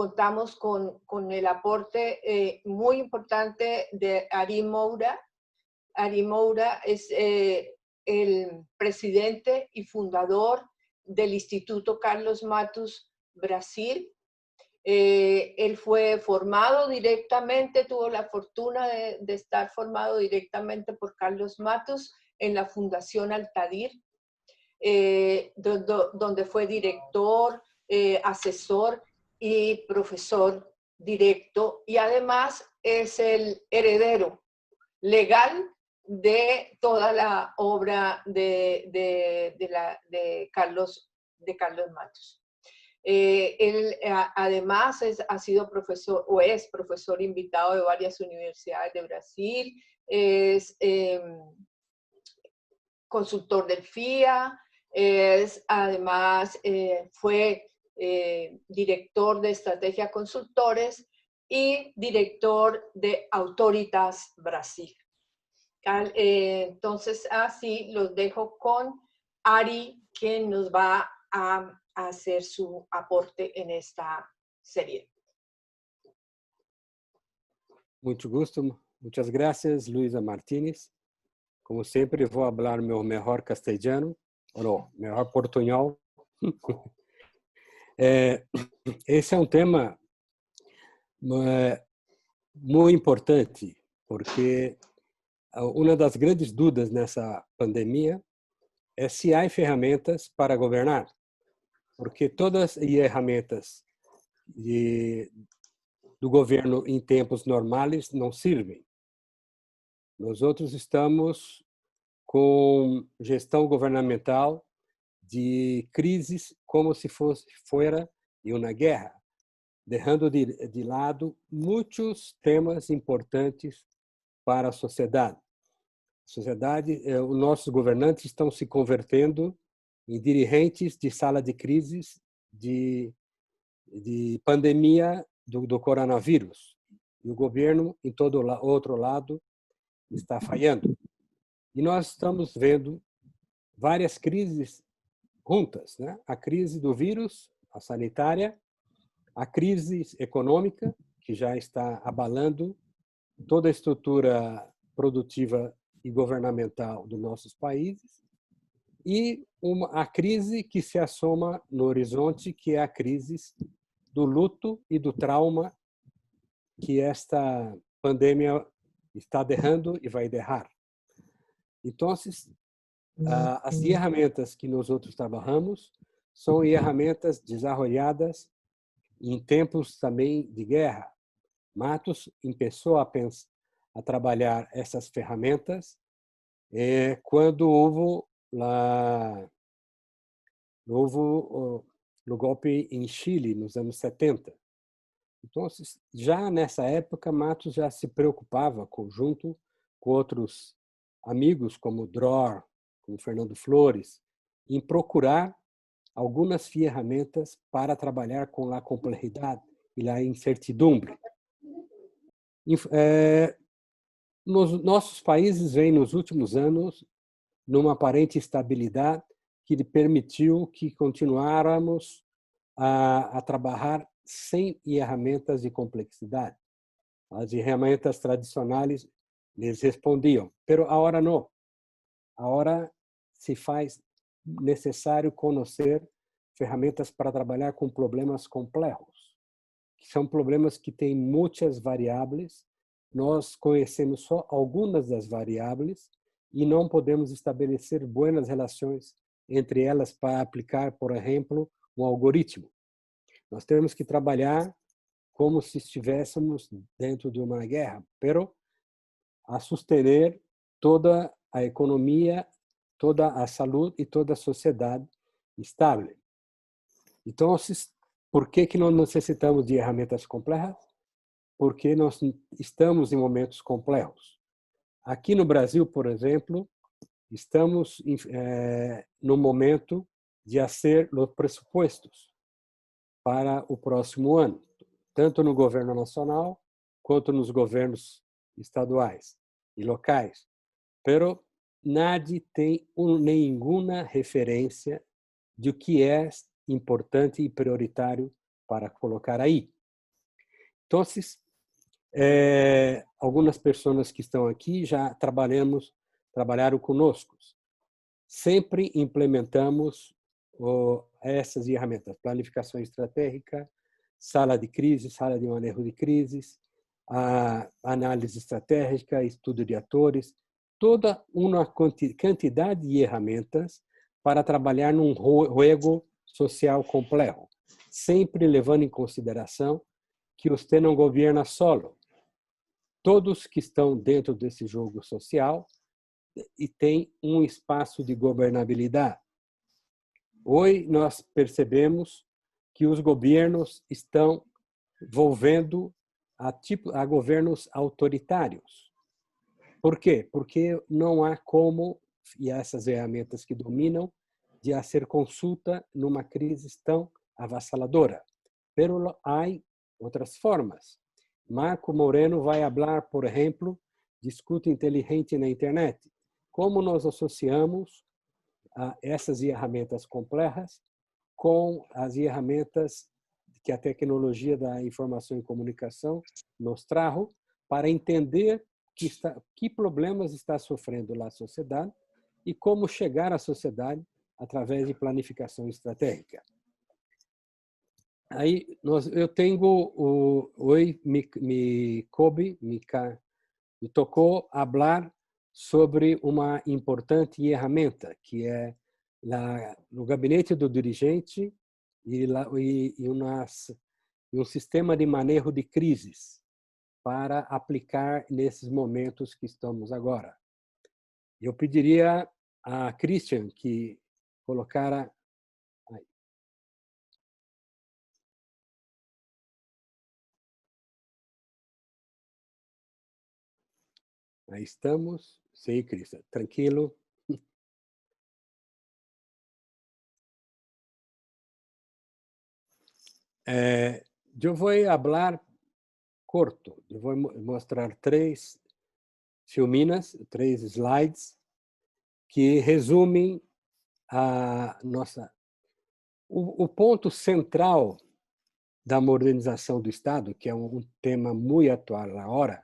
contamos con el aporte muy importante de Ari Moura. Ari Moura es el presidente y fundador del Instituto Carlos Matos Brasil. Él fue formado directamente, tuvo la fortuna de estar formado directamente por Carlos Matos en la Fundación Altadir, donde fue director, asesor y profesor directo, y además es el heredero legal de toda la obra de Carlos Matos. Él además ha sido profesor o es profesor invitado de varias universidades de Brasil, es consultor del FIA, además fue director de Estrategia Consultores y director de Autoritas Brasil. Entonces, así los dejo con Ari, quien nos va a hacer su aporte en esta serie. Muito gusto, muitas graças, Luisa Martínez. Como sempre, vou falar meu melhor castelhano, ou não, melhor portunhol. Esse é um tema muito importante, porque uma das grandes dúvidas nessa pandemia é se há ferramentas para governar, porque todas as ferramentas do governo em tempos normais não servem. Nós outros estamos com gestão governamental de crises como se fosse fora de uma guerra, deixando de lado muitos temas importantes para a sociedade. Os nossos governantes estão se convertendo em dirigentes de sala de crises de pandemia do coronavírus. E o governo, em todo outro lado, está falhando. E nós estamos vendo várias crises juntas, né? A crise do vírus, a sanitária, a crise econômica, que já está abalando toda a estrutura produtiva e governamental dos nossos países, e a crise que se assoma no horizonte, que é a crise do luto e do trauma que esta pandemia está derrando e vai derrar. Então, as ferramentas que nós outros trabalhamos são ferramentas desenvolvidas em tempos também de guerra. Matos começou a trabalhar essas ferramentas quando houve o golpe em Chile, nos anos 70. Então, já nessa época, Matos já se preocupava, junto com outros amigos, como Dror, como Fernando Flores, em procurar algumas ferramentas para trabalhar com a complexidade e a incertidumbre. Nos nossos países vêm nos últimos anos numa aparente estabilidade que permitiu que continuáramos a trabalhar sem ferramentas de complexidade. As ferramentas tradicionais lhes respondiam, pero agora não. Agora se faz necessário conhecer ferramentas para trabalhar com problemas complexos, que são problemas que têm muitas variáveis. Nós conhecemos só algumas das variáveis e não podemos estabelecer boas relações entre elas para aplicar, por exemplo, um algoritmo. Nós temos que trabalhar como se estivéssemos dentro de uma guerra, pero a suster toda a economia, toda a saúde e toda a sociedade estável. Então, por que nós necessitamos de ferramentas complexas? Porque nós estamos em momentos complexos. Aqui no Brasil, por exemplo, estamos no momento de fazer os pressupostos para o próximo ano, tanto no governo nacional quanto nos governos estaduais e locais. Pero nadie tem nenhuma referência de o que é importante e prioritário para colocar aí. Então, algumas pessoas que estão aqui já trabalharam conosco. Sempre implementamos essas ferramentas: planificação estratégica, sala de crise, sala de manejo de crises, a análise estratégica, estudo de atores, toda uma quantidade de ferramentas para trabalhar num jogo social complexo, sempre levando em consideração que você não governa solo. Todos que estão dentro desse jogo social e tem um espaço de governabilidade. Hoje nós percebemos que os governos estão volvendo a governos autoritários. Por quê? Porque não há como, e essas ferramentas que dominam, de fazer consulta numa crise tão avassaladora. Mas há outras formas. Marco Moreno vai falar, por exemplo, de escuta inteligente na internet. Como nós associamos essas ferramentas complexas com as ferramentas que a tecnologia da informação e comunicação nos trajo para entender que problemas está sofrendo a sociedade e como chegar à sociedade através de planificação estratégica. Aí eu tenho hoje me tocou falar sobre uma importante ferramenta que é no gabinete do dirigente e um sistema de manejo de crises para aplicar nesses momentos que estamos agora. Eu pediria a Christian que colocara aí estamos. Sim, Christian, tranquilo. Eu vou falar corto. Eu vou mostrar 3 filminas, 3 slides que resumem a nossa o ponto central da modernização do Estado, que é um tema muito atual agora.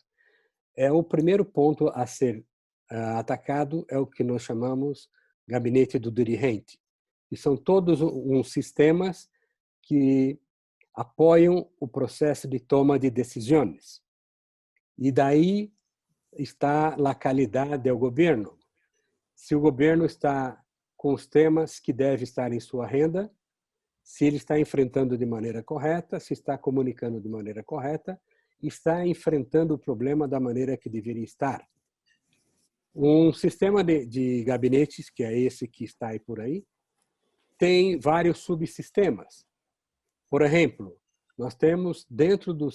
O primeiro ponto a ser atacado é o que nós chamamos gabinete do dirigente, que são todos uns sistemas que apoiam o processo de toma de decisões. E daí está a qualidade do governo. Se o governo está com os temas que deve estar em sua agenda, se ele está enfrentando de maneira correta, se está comunicando de maneira correta, está enfrentando o problema da maneira que deveria estar. Um sistema de gabinetes, que é esse que está aí por aí, tem vários subsistemas. Por exemplo, nós temos dentro do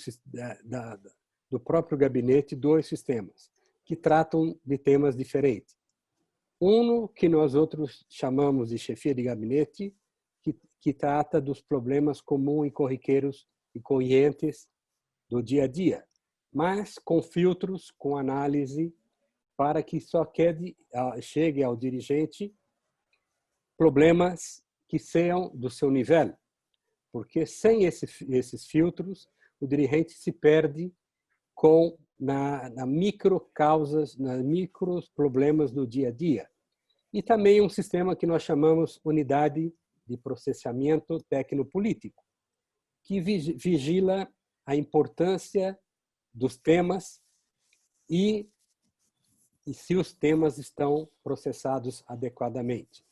próprio gabinete 2 sistemas que tratam de temas diferentes. Um que nós outros chamamos de chefia de gabinete, que trata dos problemas comuns e corriqueiros e correntes do dia a dia, mas com filtros, com análise, para que só chegue ao dirigente problemas que sejam do seu nível. Porque sem esses filtros, o dirigente se perde na micro causas, nas micros problemas do dia a dia. E também um sistema que nós chamamos unidade de processamento tecnopolítico, que vigila a importância dos temas e se os temas estão processados adequadamente.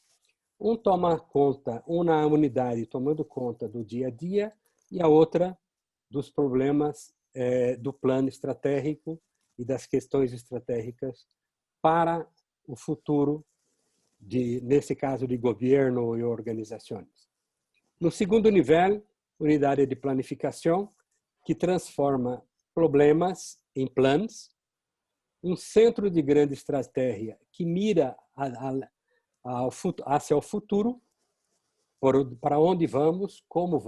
Uma unidade tomando conta do dia a dia e a outra dos problemas do plano estratégico e das questões estratégicas para o futuro, nesse caso, de governo e organizações. No segundo nível, unidade de planificação, que transforma problemas em planos, um centro de grande estratégia que mira hacia o futuro, para onde vamos, como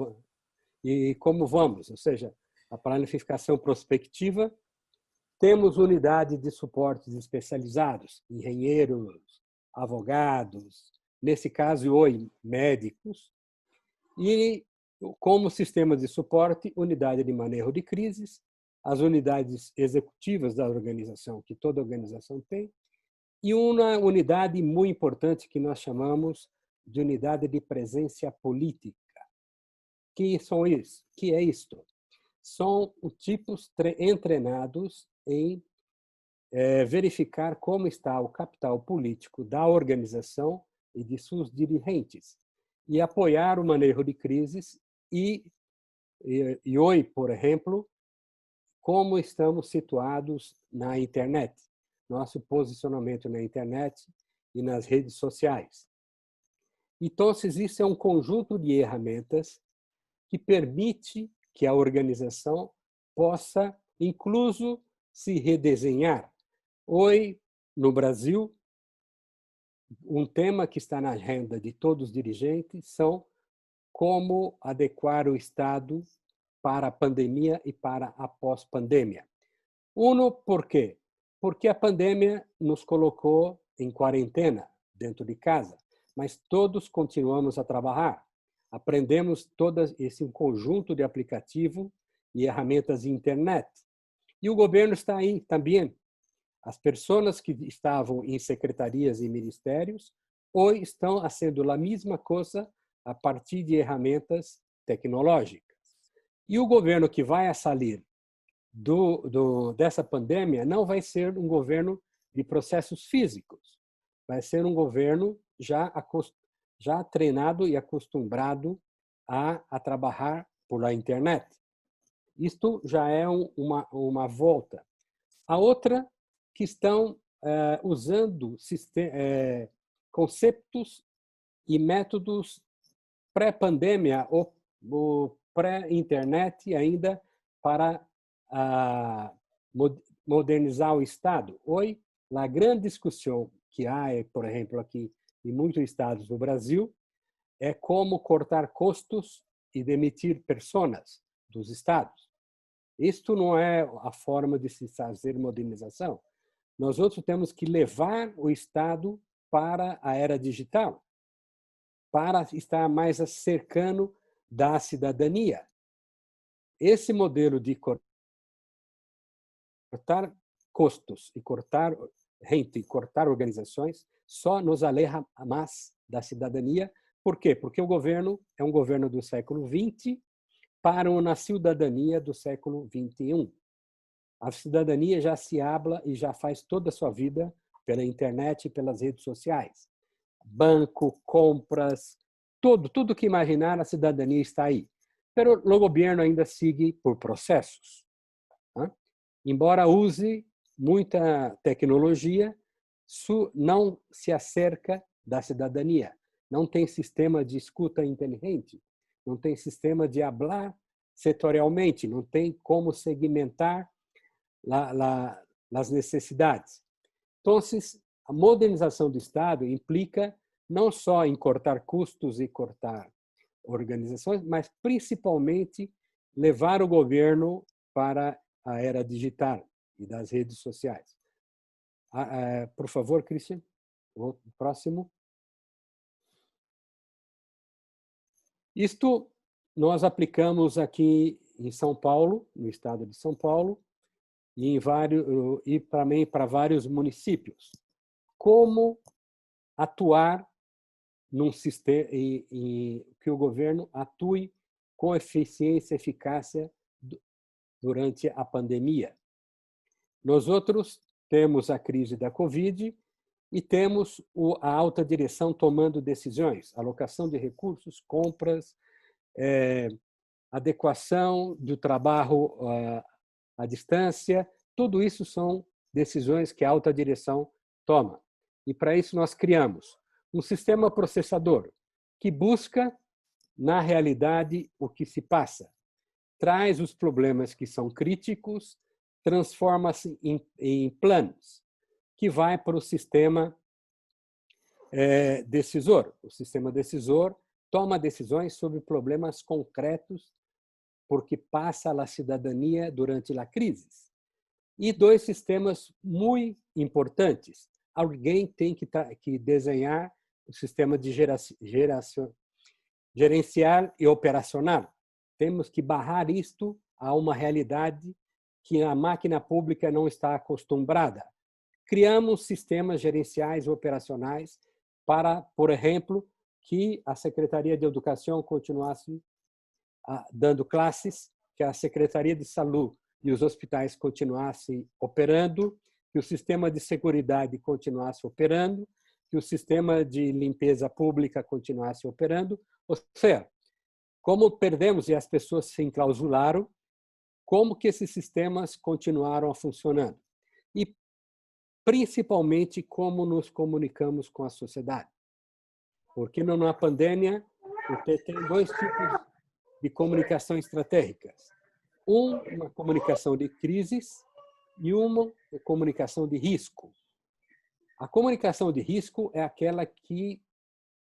vamos, ou seja, a planificação prospectiva. Temos unidade de suportes especializados, engenheiros, advogados, nesse caso hoje médicos, e como sistema de suporte, unidade de manejo de crises, as unidades executivas da organização, que toda organização tem, e uma unidade muito importante que nós chamamos de unidade de presença política. Que são isso? Que é isto? São os tipos entrenados em verificar como está o capital político da organização e de seus dirigentes e apoiar o manejo de crises e hoje, por exemplo, como estamos situados na internet, nosso posicionamento na internet e nas redes sociais. Então, isso é um conjunto de ferramentas que permite que a organização possa, incluso, se redesenhar. Hoje, no Brasil, um tema que está na agenda de todos os dirigentes são como adequar o Estado para a pandemia e para a pós-pandemia. Por quê? Porque a pandemia nos colocou em quarentena, dentro de casa, mas todos continuamos a trabalhar. Aprendemos todo esse conjunto de aplicativo e ferramentas de internet. E o governo está aí também. As pessoas que estavam em secretarias e ministérios hoje estão fazendo a mesma coisa a partir de ferramentas tecnológicas. E o governo que vai sair dessa pandemia não vai ser um governo de processos físicos, vai ser um governo já treinado e acostumado a trabalhar por a internet. Isto já é uma volta. A outra que estão usando conceitos e métodos pré-pandemia ou pré-internet ainda para modernizar o Estado. Hoje, a grande discussão que há, por exemplo, aqui em muitos estados do Brasil, é como cortar custos e demitir pessoas dos estados. Isto não é a forma de se fazer modernização. Nós outros temos que levar o Estado para a era digital, para estar mais cercano da cidadania. Esse modelo de cortar custos e cortar gente, cortar organizações, só nos aleja mais da cidadania. Por quê? Porque o governo é um governo do século XX para uma cidadania do século XXI. A cidadania já se habla e já faz toda a sua vida pela internet e pelas redes sociais. Banco, compras, tudo que imaginar, a cidadania está aí. Mas o governo ainda segue por processos. Embora use muita tecnologia, não se acerca da cidadania. Não tem sistema de escuta inteligente, não tem sistema de falar setorialmente, não tem como segmentar as necessidades. Então, a modernização do Estado implica não só em cortar custos e cortar organizações, mas principalmente levar o governo para a era digital e das redes sociais. Por favor, Christian, o próximo. Isto nós aplicamos aqui em São Paulo, no estado de São Paulo, e também para vários municípios. Como atuar num sistema e que o governo atue com eficiência e eficácia durante a pandemia. Nós outros temos a crise da Covid e temos a alta direção tomando decisões, alocação de recursos, compras, adequação do trabalho à distância, tudo isso são decisões que a alta direção toma. E para isso nós criamos um sistema processador que busca, na realidade, o que se passa. Traz os problemas que são críticos, transforma-se em planos, que vai para o sistema decisor. O sistema decisor toma decisões sobre problemas concretos, porque passa a cidadania durante a crise. E dois sistemas muito importantes. Alguém tem que desenhar o sistema de gerencial e operacional. Temos que barrar isto a uma realidade que a máquina pública não está acostumada. Criamos sistemas gerenciais e operacionais para, por exemplo, que a Secretaria de Educação continuasse dando classes, que a Secretaria de Saúde e os hospitais continuassem operando, que o sistema de seguridade continuasse operando, que o sistema de limpeza pública continuasse operando. Ou seja, como perdemos e as pessoas se enclausularam, como que esses sistemas continuaram funcionando? E, principalmente, como nos comunicamos com a sociedade. Porque numa pandemia, você tem dois tipos de comunicação estratégicas. Uma comunicação de crises e uma comunicação de risco. A comunicação de risco é aquela que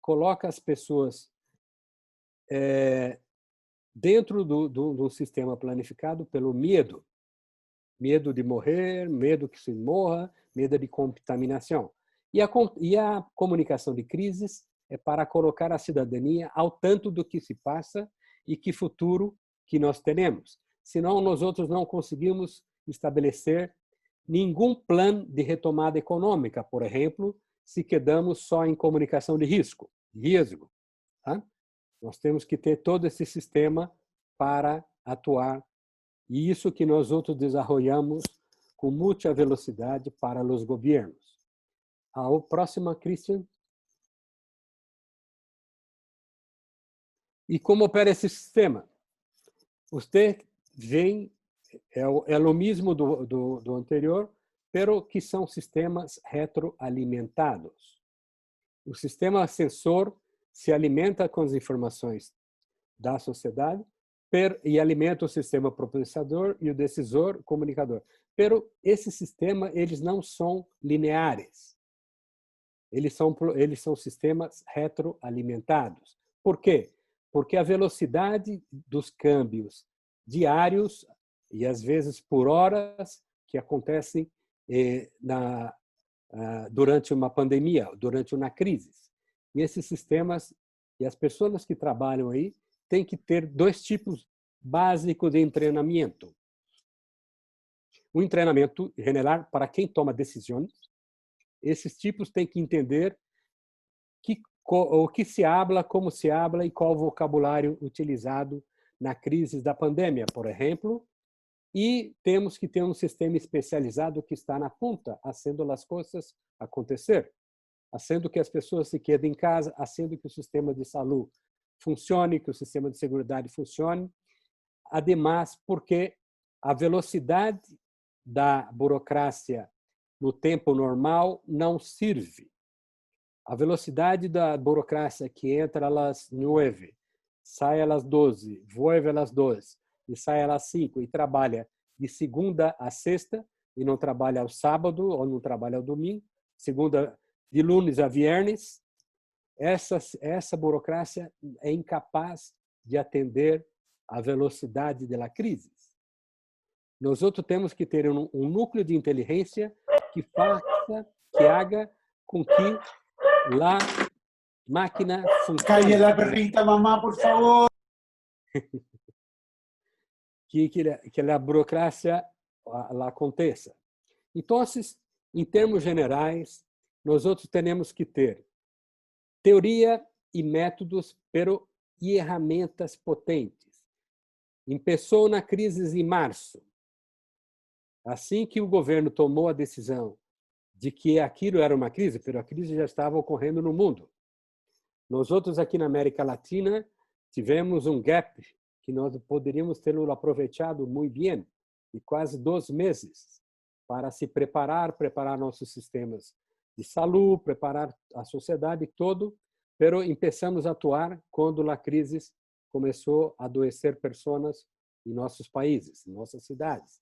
coloca as pessoas dentro do sistema planificado pelo medo. Medo de morrer, medo que se morra, medo de contaminação. E a comunicação de crises é para colocar a cidadania ao tanto do que se passa e que futuro que nós teremos. Senão, nós outros não conseguimos estabelecer nenhum plano de retomada econômica, por exemplo, se quedamos só em comunicação de risco. Tá? Nós temos que ter todo esse sistema para atuar. E isso que nós outros desenvolvemos com muita velocidade para os governos. A próxima, Christian. E como opera esse sistema? Você vem, é o mesmo do anterior, pero que são sistemas retroalimentados. O sistema sensor se alimenta com as informações da sociedade e alimenta o sistema processador e o decisor comunicador. Pero esse sistema, eles não são lineares. Eles são sistemas retroalimentados. Por quê? Porque a velocidade dos câmbios diários e às vezes por horas que acontecem durante uma pandemia, durante uma crise. E esses sistemas e as pessoas que trabalham aí têm que ter dois tipos básicos de treinamento. Um treinamento general para quem toma decisões. Esses tipos têm que entender o que se habla, como se habla e qual o vocabulário utilizado na crise da pandemia, por exemplo. E temos que ter um sistema especializado que está na ponta, fazendo as coisas acontecer, fazendo que as pessoas se quedem em casa, fazendo que o sistema de saúde funcione, que o sistema de seguridade funcione. Ademais, porque a velocidade da burocracia no tempo normal não serve. A velocidade da burocracia que entra às 9, sai às 12, vuelve às 2 e sai às 5 e trabalha de segunda a sexta e não trabalha ao sábado ou não trabalha ao domingo, de lunes a viernes, essa burocracia é incapaz de atender a velocidade da crise. Nós outros temos que ter um núcleo de inteligência que haga com que a máquina funcione. Calle la perrita, mamá, por favor. Que a burocracia aconteça. Então, em termos gerais, nós outros temos que ter teoria e métodos, pero e ferramentas potentes. Começou na crise em março. Assim que o governo tomou a decisão de que aquilo era uma crise, pero a crise já estava ocorrendo no mundo. Nós outros aqui na América Latina tivemos um gap que nós poderíamos tê-lo aproveitado muito bem, de quase 2 meses, para se preparar nossos sistemas de saúde, preparar a sociedade todo, pero começamos a atuar quando a crise começou a adoecer pessoas em nossos países, em nossas cidades.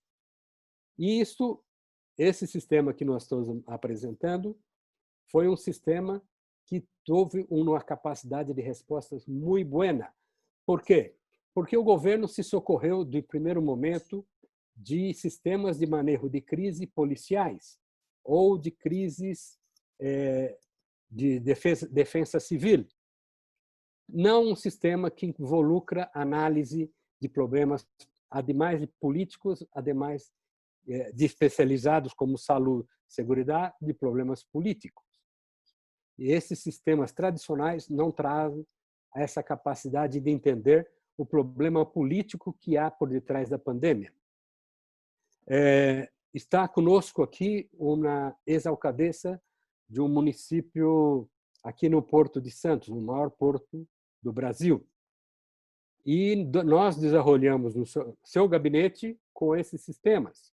E esse sistema que nós estamos apresentando foi um sistema que teve uma capacidade de respostas muito boa. Por quê? Porque o governo se socorreu, de primeiro momento, de sistemas de manejo de crise policiais ou de crises de defesa civil. não um sistema que involucra análise de problemas, ademais de políticos, ademais de especializados como saúde, seguridade, de problemas políticos. E esses sistemas tradicionais não trazem essa capacidade de entender o problema político que há por detrás da pandemia. Está conosco aqui uma ex-alcaldesa de um município aqui no Porto de Santos, o maior porto do Brasil. E nós desenvolvemos no seu gabinete com esses sistemas.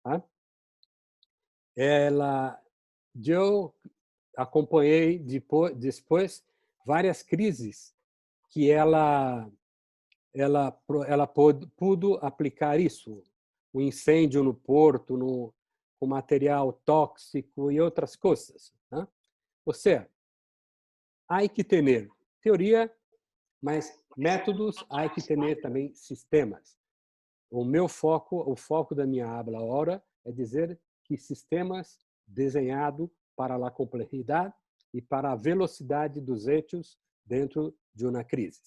Tá? Eu acompanhei depois várias crises que ela pôde aplicar isso. O incêndio no porto, com material tóxico e outras coisas. Né? Ou seja, há que ter teoria, mas métodos, há que ter também sistemas. O foco da minha aula agora é dizer que sistemas desenhados para a complexidade e para a velocidade dos hechos dentro de uma crise.